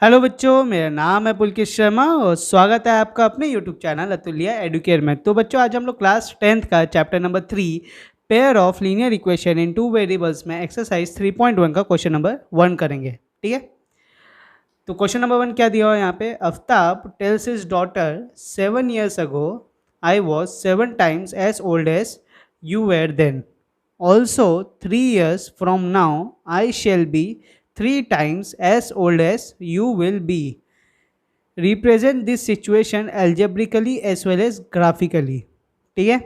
Hello बच्चों, मेरा नाम है पुलकित शर्मा और स्वागत है आपका अपने यूट्यूब चैनल अतुलिया एडुकेयर में। तो बच्चों, आज हम लोग क्लास 10th का chapter number 3 pair of linear equation in two variables में एक्सरसाइज 3.1 का क्वेश्चन नंबर 1 करेंगे। ठीक है, तो क्वेश्चन नंबर 1 क्या दिया हुआ है यहाँ पे। Aftab tales his daughter 7 years ago I was 7 times as old as you were then. Also 3 years from now I shall be 3 times as old as you will be. Represent this situation algebraically as well as graphically. ठीक है,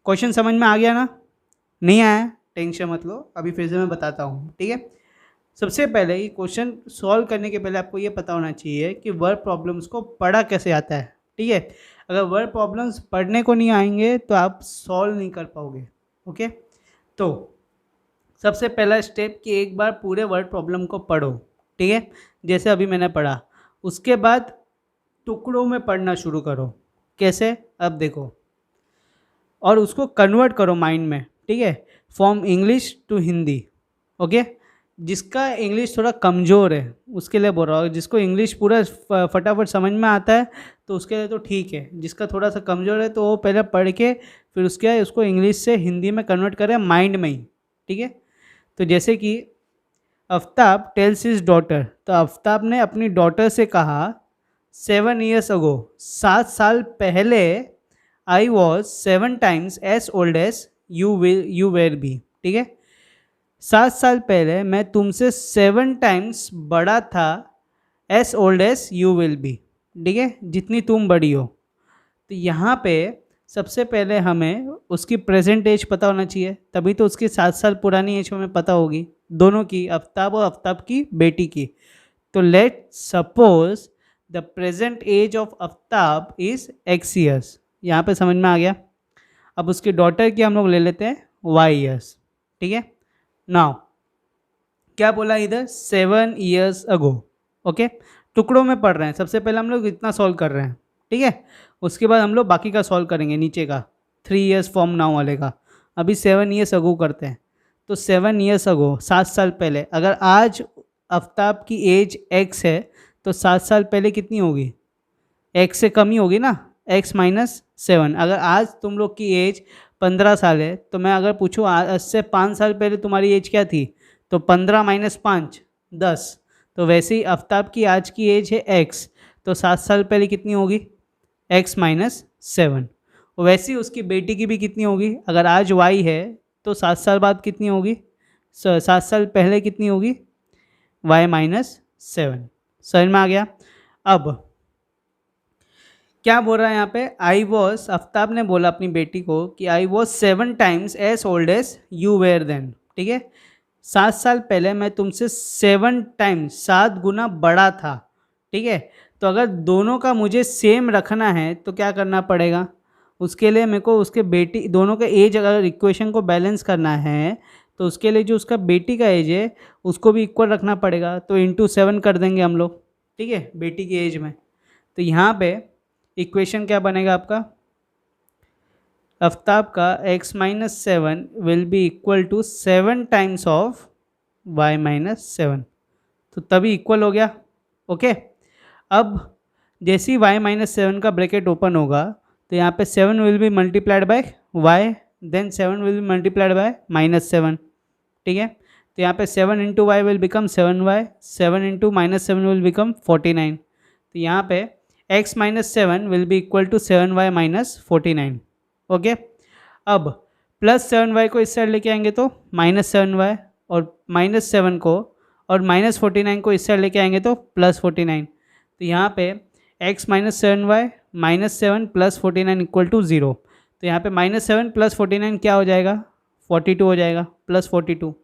question समझ में आ गया ना? नहीं आया tension मत लो, अभी फिर से मैं बताता हूँ। ठीक है, सबसे पहले ये क्वेश्चन सॉल्व करने के पहले आपको ये पता होना चाहिए कि वर्ड प्रॉब्लम्स को पढ़ा कैसे आता है। ठीक है, अगर वर्ड प्रॉब्लम्स पढ़ने को नहीं आएंगे तो आप सॉल्व नहीं कर पाओगे। ओके, तो सबसे पहला स्टेप कि एक बार पूरे वर्ड प्रॉब्लम को पढ़ो। ठीक है, जैसे अभी मैंने पढ़ा, उसके बाद टुकड़ों में पढ़ना शुरू करो। कैसे, अब देखो, और उसको कन्वर्ट करो माइंड में। ठीक है, from English to Hindi. Okay, जिसका इंग्लिश थोड़ा कमज़ोर है उसके लिए बोल रहा हूँ, जिसको इंग्लिश पूरा फटाफट समझ में आता है तो उसके लिए तो ठीक है, जिसका थोड़ा सा कमज़ोर है तो वो पहले पढ़ के फिर उसके उसको इंग्लिश से हिंदी में कन्वर्ट करें माइंड में ही। ठीक है, तो जैसे कि आफ्ताब टेल्स हिज डॉटर, तो आफ्ताब ने अपनी डॉटर से कहा 7 years ago, 7 साल पहले, I was 7 times as old as you will be. ठीक है, 7 साल पहले मैं तुमसे 7 times बड़ा था, as old as you will be. ठीक है, जितनी तुम बड़ी हो। तो यहाँ पे सबसे पहले हमें उसकी प्रेजेंट एज पता होना चाहिए, तभी तो उसकी 7 साल पुरानी एज हमें पता होगी, दोनों की, आफ्ताब और आफ्ताब की बेटी की। तो let suppose the present age of Aftab is x years। यहाँ पे समझ में आ गया। अब उसकी डॉटर की हम लोग ले लेते हैं y years। ठीक है, नाउ क्या बोला इधर, 7 years ago। ओके, टुकड़ों में पढ़ रहे हैं, सबसे पहले हम लोग इतना सॉल्व कर रहे हैं। ठीक है, उसके बाद हम लोग बाकी का सॉल्व करेंगे, नीचे का 3 years from now वाले का। अभी 7 years ago करते हैं। तो 7 years ago, 7 साल पहले, अगर आज आफ्ताब की एज x है तो 7 साल पहले कितनी होगी, x से कम ही होगी ना, x माइनस 7। अगर आज तुम लोग की एज 15 साल है तो मैं अगर पूछूँ आज से 5 साल पहले तुम्हारी एज क्या थी, तो 15 माइनस 5 10। तो वैसे ही आफ्ताब की आज की एज है x, तो 7 साल पहले कितनी होगी, x माइनस 7। वैसे ही उसकी बेटी की भी कितनी होगी, अगर आज y है तो 7 साल बाद कितनी होगी, 7 साल पहले कितनी होगी, y माइनस 7। समझ में आ गया। अब क्या बोल रहा है यहाँ पे, आई वॉज, आफ्ताब ने बोला अपनी बेटी को कि I was 7 times as old as you were then। ठीक है, 7 साल पहले मैं तुमसे 7 times, 7 गुना बड़ा था। ठीक है, तो अगर दोनों का मुझे सेम रखना है तो क्या करना पड़ेगा, उसके लिए मेरे को उसके बेटी दोनों का एज, अगर इक्वेशन को बैलेंस करना है तो उसके लिए जो उसका बेटी का एज है उसको भी इक्वल रखना पड़ेगा। तो इंटू 7 कर देंगे हम लोग। ठीक है, बेटी की एज में। तो यहाँ पे इक्वेशन क्या बनेगा आपका, आफ्ताब का x minus 7 will be equal to 7 times of y minus 7। तो तभी इक्वल हो गया। ओके, अब जैसे ही y माइनस 7 का ब्रैकेट ओपन होगा तो यहाँ पे 7 will be multiplied by y, then 7 will be multiplied by minus 7। ठीक है, तो यहाँ पे 7 into y will become 7y, 7 into minus 7 will become 49। तो यहाँ पे x minus 7 will be equal to 7y minus 49। Okay, अब प्लस 7y को इस साइड लेके आएंगे तो माइनस 7y, और माइनस 7 को और माइनस 49 को इस साइड लेके आएंगे तो प्लस 49। तो यहाँ पे x minus 7y minus 7 plus 49 equal to 0। तो यहाँ पे माइनस 7 प्लस 49 क्या हो जाएगा, 42 हो जाएगा, प्लस 42। तो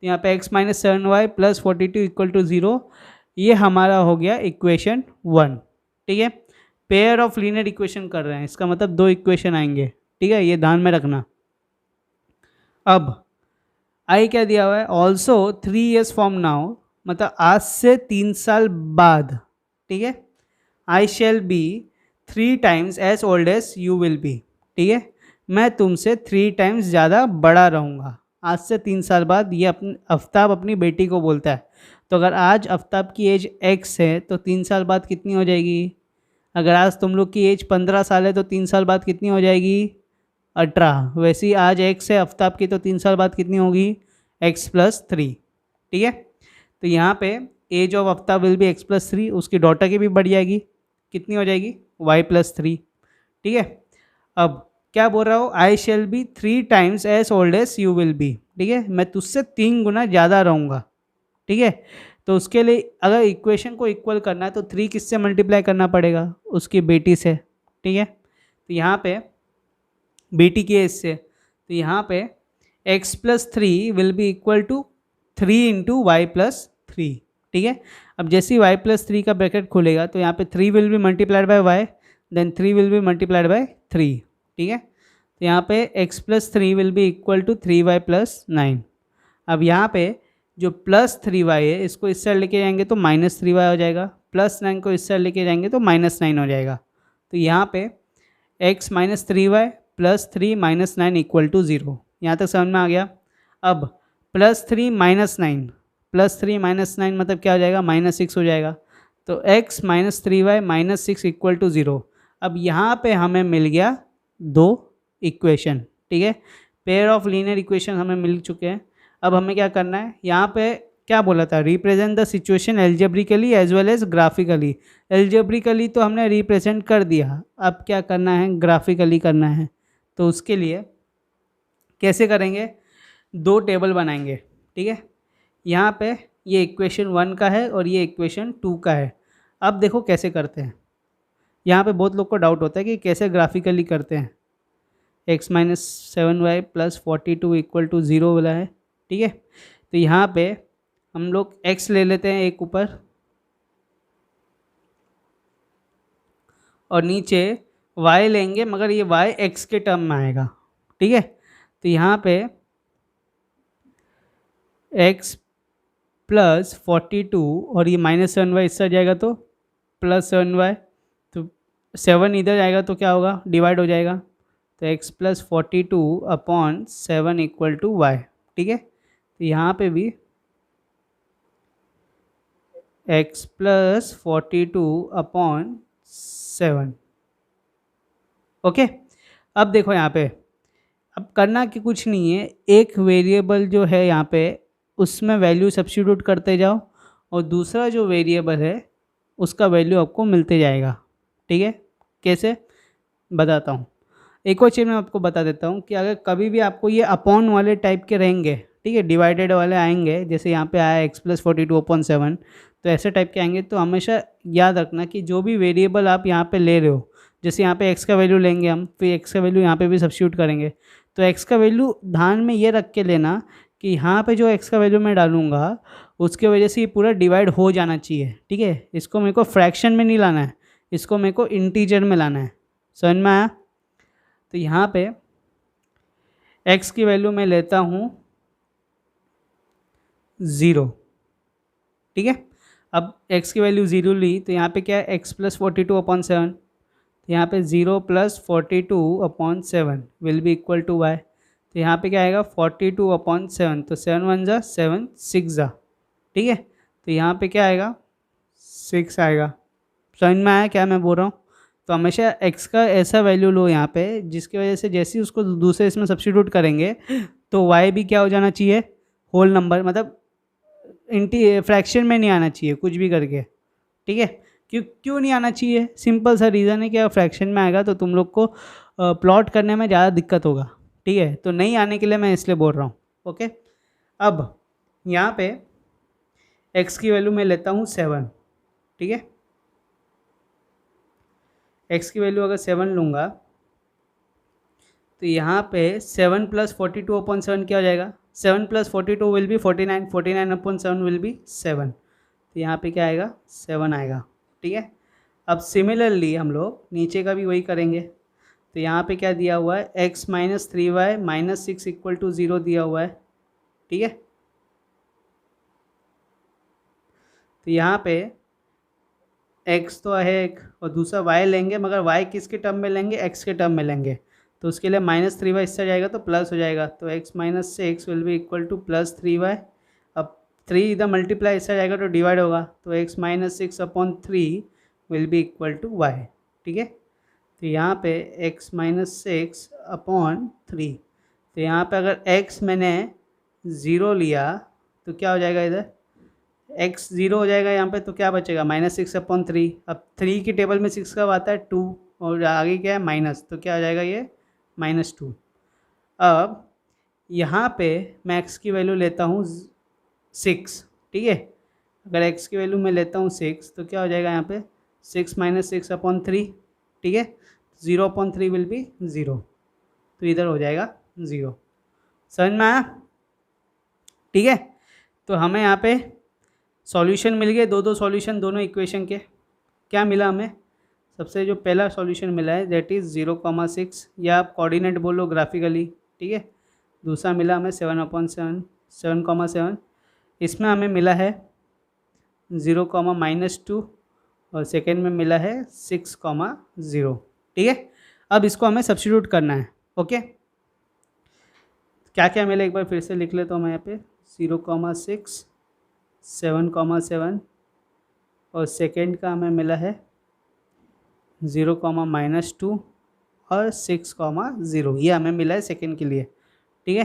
यहाँ पे x minus 7y plus 42 equal to 0। ये हमारा हो गया इक्वेशन 1। ठीक है, पेयर ऑफ लीनियर इक्वेशन कर रहे हैं, इसका मतलब 2 इक्वेशन आएंगे। ठीक है, ये ध्यान में रखना। अब आई क्या दिया हुआ है, ऑल्सो 3 years फ्रॉम नाउ, मतलब आज से 3 साल बाद। ठीक है, I shall be 3 times as old as you will be. ठीक है, मैं तुमसे 3 times ज़्यादा बड़ा रहूँगा। आज से 3 साल बाद ये आफ्ताब अपनी बेटी को बोलता है। तो अगर आज आफ्ताब की एज x है तो 3 साल बाद कितनी हो जाएगी? अगर आज तुम लोग की एज 15 साल है तो 3 साल बाद कितनी हो जाएगी? 18। वैसे ही आज x है आफ्ताब की तो 3 साल बाद कितनी होगी? x+3। ठीक है, तो यहाँ पे age of Aftab will be x+3, उसकी डॉटर की भी बढ़ जाएगी, कितनी हो जाएगी? y+3। ठीक है, अब क्या बोल रहा हूँ? I shall be 3 times as old as you will be. ठीक है, मैं तुझसे 3 गुना ज़्यादा रहूँगा। ठीक है, तो उसके लिए अगर इक्वेशन को इक्वल करना है तो 3 किससे मल्टीप्लाई करना पड़ेगा? उसकी बेटी से। ठीक है, तो यहाँ पे बेटी की एज से, तो यहाँ पे x+3 will be equal to 3 into y+3। ठीक है, अब जैसे ही y+3 का ब्रैकेट खुलेगा तो यहाँ पे 3 will B multiplied by y, then 3 will B multiplied by 3। ठीक है, तो यहाँ पे x+3 will be equal to 3y+9। अब यहाँ पे जो +3y है इसको इस साइड लेके जाएंगे तो -3y हो जाएगा, +9 को इस साइड लेके जाएंगे तो -9 हो जाएगा। तो यहाँ पे x - 3y + 3 - 9 इक्वल टू 0। यहाँ तक समझ में आ गया? अब +3 - 9, +3 - 9 मतलब क्या हो जाएगा? -6 हो जाएगा। तो x - 3y - 6 इक्वल टू 0। अब यहाँ पे हमें मिल गया 2 इक्वेशन। ठीक है, पेयर ऑफ लीनियर इक्वेशन हमें मिल चुके हैं। अब हमें क्या करना है? यहाँ पे क्या बोला था? Represent the situation algebraically as well as graphically. Algebraically तो हमने रिप्रेजेंट कर दिया, अब क्या करना है? ग्राफिकली करना है। तो उसके लिए कैसे करेंगे? 2 टेबल बनाएंगे। ठीक है, यहाँ पे ये इक्वेशन 1 का है और ये इक्वेशन 2 का है। अब देखो कैसे करते हैं। यहाँ पे बहुत लोग को डाउट होता है कि कैसे ग्राफिकली करते हैं। x - 7y + 42 इक्वल टू 0 वाला है। ठीक है, तो यहाँ पे हम लोग x ले लेते हैं एक ऊपर और नीचे y लेंगे, मगर ये y x के टर्म में आएगा। ठीक है, तो यहाँ पे x + 42 और ये -7y इससे जाएगा तो +7y, तो 7 इधर जाएगा तो क्या होगा? डिवाइड हो जाएगा। तो x + 42/7 इक्वल टू y। ठीक है, तो यहाँ पे भी x + 42/7। ओके, अब देखो यहाँ पे, अब करना कि कुछ नहीं है, एक वेरिएबल जो है यहाँ पे उसमें वैल्यू सब्स्टिट्यूट करते जाओ और दूसरा जो वेरिएबल है उसका वैल्यू आपको मिलते जाएगा। ठीक है, कैसे बताता हूँ। एक और चीज़ मैं आपको बता देता हूँ कि अगर कभी भी आपको ये अपॉन वाले टाइप के रहेंगे, ठीक है, डिवाइडेड वाले आएंगे, जैसे यहाँ पे आया x + 42/7, तो ऐसे टाइप के आएंगे, तो हमेशा याद रखना कि जो भी वेरिएबल आप यहाँ पे ले रहे हो, जैसे यहाँ पे x का वैल्यू लेंगे हम, फिर x का वैल्यू यहाँ पे भी सब्स्टिट्यूट करेंगे, तो x का वैल्यू ध्यान में ये रख के लेना कि यहाँ पे जो x का वैल्यू मैं डालूंगा उसके वजह से ये पूरा डिवाइड हो जाना चाहिए। ठीक है, इसको मेरे को फ्रैक्शन में नहीं लाना है, इसको मेरे को इंटीजर में लाना है। समझ में आया? तो यहाँ पे x की वैल्यू मैं लेता हूँ 0। ठीक है, अब x की वैल्यू 0 ली तो यहाँ पे क्या है? x + 42/7, तो यहाँ पे 0 + 42/7 will be equal to y। तो यहाँ पे क्या आएगा? 42/7, तो 7 1 जा 7 6 जा। ठीक है, तो यहाँ पे क्या आएगा? 6 आएगा। समझ में आया क्या मैं बोल रहा हूँ? तो हमेशा x का ऐसा वैल्यू लो यहाँ पे जिसकी वजह से जैसे ही उसको दूसरे इसमें सब्स्टिट्यूट करेंगे तो y भी क्या हो जाना चाहिए? होल नंबर, मतलब फ्रैक्शन में नहीं आना चाहिए कुछ भी करके। ठीक है, क्यों नहीं आना चाहिए? सिंपल सा रीज़न है कि अगर फ्रैक्शन में आएगा तो तुम लोग को प्लॉट करने में ज़्यादा दिक्कत होगा। ठीक है, तो नहीं आने के लिए मैं इसलिए बोल रहा हूँ। ओके, अब यहाँ पे x की वैल्यू मैं लेता हूँ 7। ठीक है, x की वैल्यू अगर 7 लूँगा तो यहाँ पे 7 + 42/7 क्या हो जाएगा? 7 + 42 विल बी 49, 49/7 विल बी 7, तो यहाँ पे क्या आएगा? 7 आएगा। ठीक है, अब सिमिलरली हम लोग नीचे का भी वही करेंगे। तो यहाँ पे क्या दिया हुआ है? x - 3y - 6 इक्वल टू 0 दिया हुआ है। ठीक है, तो यहाँ पे x तो है एक और दूसरा y लेंगे, मगर y किसके टर्म में लेंगे? x के टर्म में लेंगे। तो उसके लिए -3y इससे जाएगा तो प्लस हो जाएगा, तो x minus 6 will be equal to +3y। अब 3 इधर मल्टीप्लाई इससे जाएगा तो डिवाइड होगा, तो x minus 6/3 will be equal to y। ठीक है, तो यहाँ पे x माइनस 6/3, तो यहाँ पे अगर x मैंने 0 लिया तो क्या हो जाएगा, इधर x 0 हो जाएगा यहाँ पे, तो क्या बचेगा -6/3। अब 3 की टेबल में 6 कब आता है, 2, और आगे क्या है माइनस, तो क्या हो जाएगा ये -2। अब यहाँ पे मैं x की वैल्यू लेता हूँ 6, ठीक है। अगर x की वैल्यू मैं लेता हूँ 6 तो क्या हो जाएगा यहाँ पे 6 माइनस 6/3, ठीक है। 0/3 विल बी 0, तो इधर हो जाएगा 0। समझ में आया? ठीक है, तो हमें यहाँ पे सॉल्यूशन मिल गए, दो सॉल्यूशन दोनों इक्वेशन के। क्या मिला हमें, सबसे जो पहला सॉल्यूशन मिला है दैट इज़ 0,6, या आप कोऑर्डिनेट बोलो ग्राफिकली, ठीक है। दूसरा मिला हमें 7/7, 7,7। इसमें हमें मिला है 0,-2, और सेकेंड में मिला है 6,0। ठीक है, अब इसको हमें सब्स्टिट्यूट करना है। ओके, क्या क्या मिला एक बार फिर से लिख लेता हूँ मैं यहाँ पे, 0,6, 7,7, और सेकेंड का हमें मिला है 0,-2 और 6,0, ये हमें मिला है सेकेंड के लिए। ठीक है,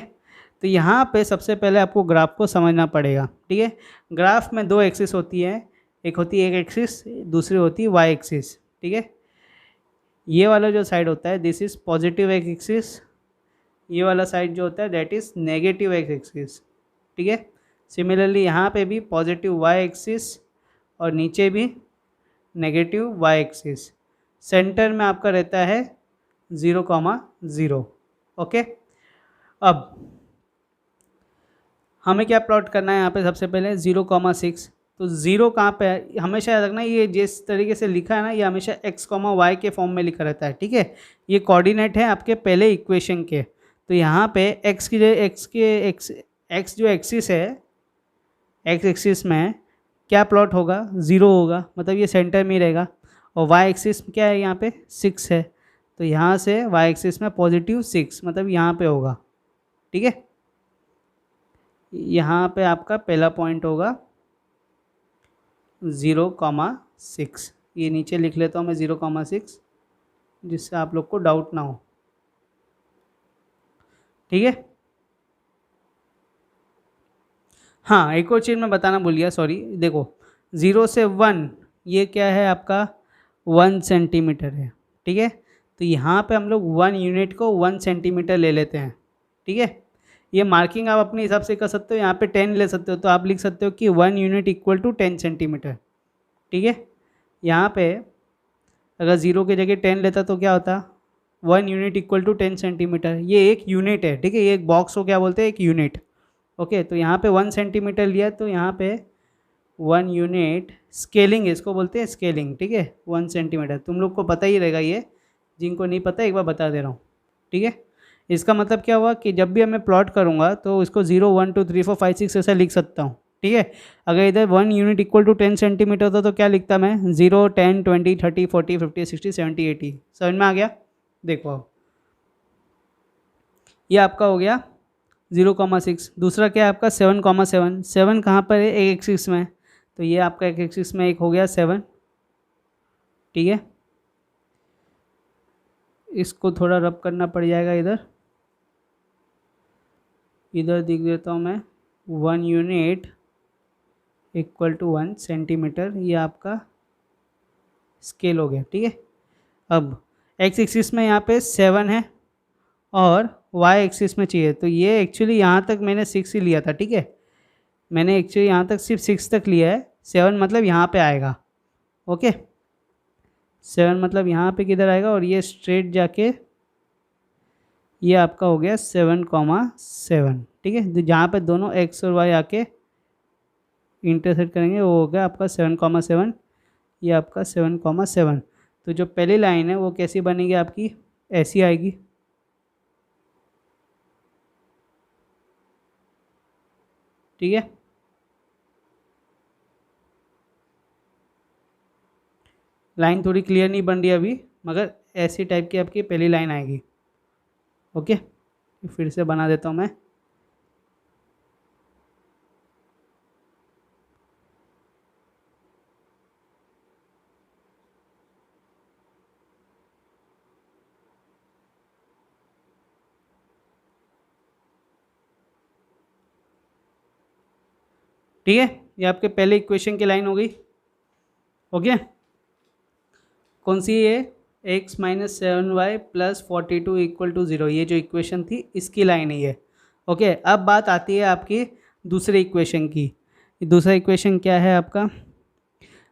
तो यहाँ पे सबसे पहले आपको ग्राफ को समझना पड़ेगा। ठीक है, ग्राफ में दो एक्सिस होती है, एक होती है एक एक्सिस, दूसरी होती है वाई एक्सिस। ठीक है, ये वाला जो साइड होता है this is positive x axis, ये वाला साइड जो होता है that is negative x axis. ठीक है, सिमिलरली यहाँ पे भी पॉजिटिव वाई एक्सिस और नीचे भी नेगेटिव वाई एक्सिस। सेंटर में आपका रहता है 0,0। ओके, अब हमें क्या प्लॉट करना है यहाँ पे, सबसे पहले 0,6, तो 0 कहाँ पे है, हमेशा याद रखना ये जिस तरीके से लिखा है ना ये हमेशा x, y के फॉर्म में लिखा रहता है। ठीक है, ये कोऑर्डिनेट है आपके पहले इक्वेशन के, तो यहाँ पे x की x जो एक्सिस है, x एक्सिस में क्या प्लॉट होगा, 0 होगा, मतलब ये सेंटर में ही रहेगा। और y एक्सिस क्या है, यहाँ पे 6 है, तो यहाँ से y एक्सिस में +6, मतलब यहाँ पे होगा। ठीक है, यहाँ पे आपका पहला पॉइंट होगा 0,6, ये नीचे लिख लेता हूँ मैं 0,6, जिससे आप लोग को डाउट ना हो। ठीक है, हाँ एक और चीज़ मैं बताना भूल गया, सॉरी। देखो 0 से 1 ये क्या है आपका 1 सेंटीमीटर है। ठीक है, तो यहाँ पे हम लोग 1 यूनिट को 1 सेंटीमीटर ले लेते हैं। ठीक है, ये मार्किंग आप अपने हिसाब से कर सकते हो, यहाँ पे 10 ले सकते हो, तो आप लिख सकते हो कि 1 यूनिट इक्वल टू 10 सेंटीमीटर। ठीक है, यहाँ पे अगर 0 की जगह 10 लेता तो क्या होता, 1 यूनिट इक्वल टू 10 सेंटीमीटर, ये एक यूनिट है। ठीक है, ये एक बॉक्स को क्या बोलते हैं, एक यूनिट। ओके, तो यहाँ पे 1 सेंटीमीटर लिया, तो यहाँ पे 1 यूनिट स्केलिंग, इसको बोलते हैं स्केलिंग। ठीक है, 1 सेंटीमीटर तुम लोग को पता ही रहेगा, ये जिनको नहीं पता एक बार बता दे रहा हूँ। ठीक है, इसका मतलब क्या हुआ कि जब भी मैं प्लॉट करूँगा तो इसको 0, 1, 2, 3, 4, 5, 6 ऐसा लिख सकता हूँ। ठीक है, अगर इधर 1 यूनिट इक्वल टू 10 सेंटीमीटर होता तो क्या लिखता मैं, 0, 10, 20, 30, 40, 50, 60, 70, 80। समझ में आ गया? देखो अब ये आपका हो गया 0,6। दूसरा क्या है आपका 7,7। 7 कहाँ पर है, एक एक्सिस में, तो ये आपका एक एक्सिस में एक हो गया 7। ठीक है, इसको थोड़ा रब करना पड़ जाएगा, इधर दिख देता हूँ मैं, 1 यूनिट इक्वल टू 1 सेंटीमीटर, ये आपका स्केल हो गया। ठीक है, अब एक्स एक्सिस में यहाँ पे 7 है और वाई एक्सिस में चाहिए, तो ये एक्चुअली यहाँ तक मैंने 6 ही लिया था। ठीक है, मैंने एक्चुअली यहाँ तक सिर्फ 6 तक लिया है, 7 मतलब यहाँ पे आएगा। ओके, 7 मतलब यहाँ पे किधर आएगा, और ये स्ट्रेट जाके ये आपका हो गया 7,7। ठीक है, तो जहाँ पे दोनों एक्स और वाई आके इंटरसेक्ट करेंगे वो हो गया आपका 7,7, ये आपका 7,7। तो जो पहली लाइन है वो कैसी बनेगी आपकी, ऐसी आएगी। ठीक है, लाइन थोड़ी क्लियर नहीं बन रही अभी, मगर ऐसी टाइप की आपकी पहली लाइन आएगी। ओके, फिर से बना देता हूँ मैं। ठीक है, ये आपके पहले इक्वेशन की लाइन हो गई। ओके, कौन सी है? X minus 7y plus 42 equal to 0, ये जो इक्वेशन थी इसकी लाइन है ये। ओके, अब बात आती है आपकी दूसरे इक्वेशन की। दूसरा इक्वेशन क्या है आपका?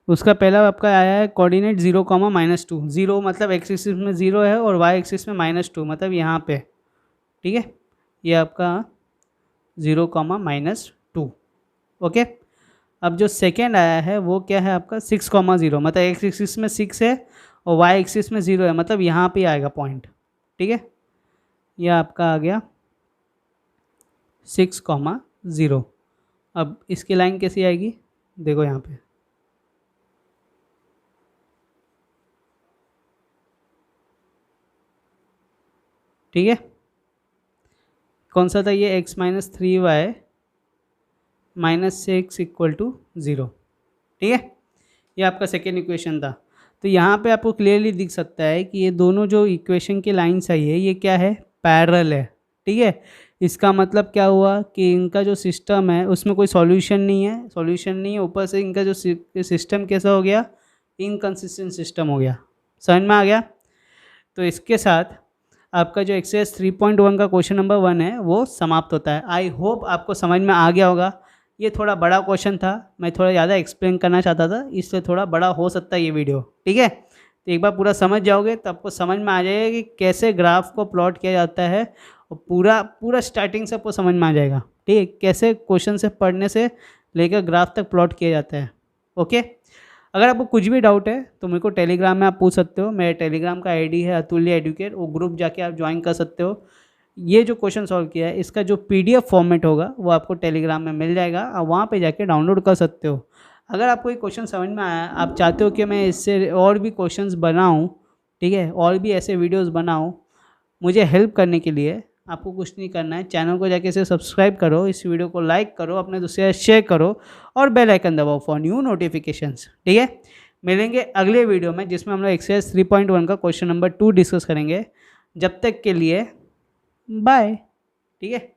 उसका पहला आपका आया है कोऑर्डिनेट 0, -2। 0 मतलब एक्स एक्सिस में 0 है और वाई एक्सिस में -2 मतलब यहाँ पे। ठीक है, ये आपका 0, -2। ओके, अब जो सेकेंड आया है वो क्या है आपका 6, 0 मतलब एक्स एक्सिस में 6 है और वाई एक्सिस में 0 है मतलब यहाँ पे आएगा पॉइंट। ठीक है, यह आपका आ गया 6, 0। अब इसकी लाइन कैसी आएगी देखो यहाँ पे। ठीक है, कौन सा था ये? x-3y -6 equal to 0। ठीक है, ये आपका सेकेंड इक्वेशन था। तो यहाँ पे आपको क्लियरली दिख सकता है कि ये दोनों जो इक्वेशन की लाइन्स आई है ये क्या है? पैरेलल है। ठीक है, इसका मतलब क्या हुआ कि इनका जो सिस्टम है उसमें कोई सॉल्यूशन नहीं है, ऊपर से इनका जो सिस्टम कैसा हो गया? इनकंसिस्टेंट सिस्टम हो गया। समझ में आ गया? तो इसके साथ आपका जो एक्सरसाइज 3.1 का क्वेश्चन नंबर 1 है वो समाप्त होता है। आई होप आपको समझ में आ गया होगा। ये थोड़ा बड़ा क्वेश्चन था, मैं थोड़ा ज़्यादा एक्सप्लेन करना चाहता था, इसलिए थोड़ा बड़ा हो सकता है ये वीडियो। ठीक है, तो एक बार पूरा समझ जाओगे तो आपको समझ में आ जाएगा कि कैसे ग्राफ को प्लॉट किया जाता है और पूरा स्टार्टिंग से आपको समझ में आ जाएगा। ठीक है, कैसे क्वेश्चन से पढ़ने से लेकर ग्राफ तक प्लॉट किया जाता है। ओके, अगर आपको कुछ भी डाउट है तो मेरे को टेलीग्राम में आप पूछ सकते हो। मेरे टेलीग्राम का आईडी है अतुल्य एडुकेट, वो ग्रुप जाके आप ज्वाइन कर सकते हो। ये जो क्वेश्चन सॉल्व किया है इसका जो पीडीएफ फॉर्मेट होगा वो आपको टेलीग्राम में मिल जाएगा, आप वहाँ पे जाके डाउनलोड कर सकते हो। अगर आपको ये क्वेश्चन समझ में आया, आप चाहते हो कि मैं इससे और भी क्वेश्चंस बनाऊँ, ठीक है, और भी ऐसे वीडियोज़ बनाऊँ, मुझे हेल्प करने के लिए आपको कुछ नहीं करना है, चैनल को जाके इसे सब्सक्राइब करो, इस वीडियो को लाइक करो, अपने दूसरे शेयर करो और बेल आइकन दबाओ फॉर न्यू नोटिफिकेशंस। ठीक है, मिलेंगे अगले वीडियो में जिसमें हम लोग एक्सरसाइज 3.1 का क्वेश्चन नंबर 2 डिस्कस करेंगे। जब तक के लिए बाय। ठीक है।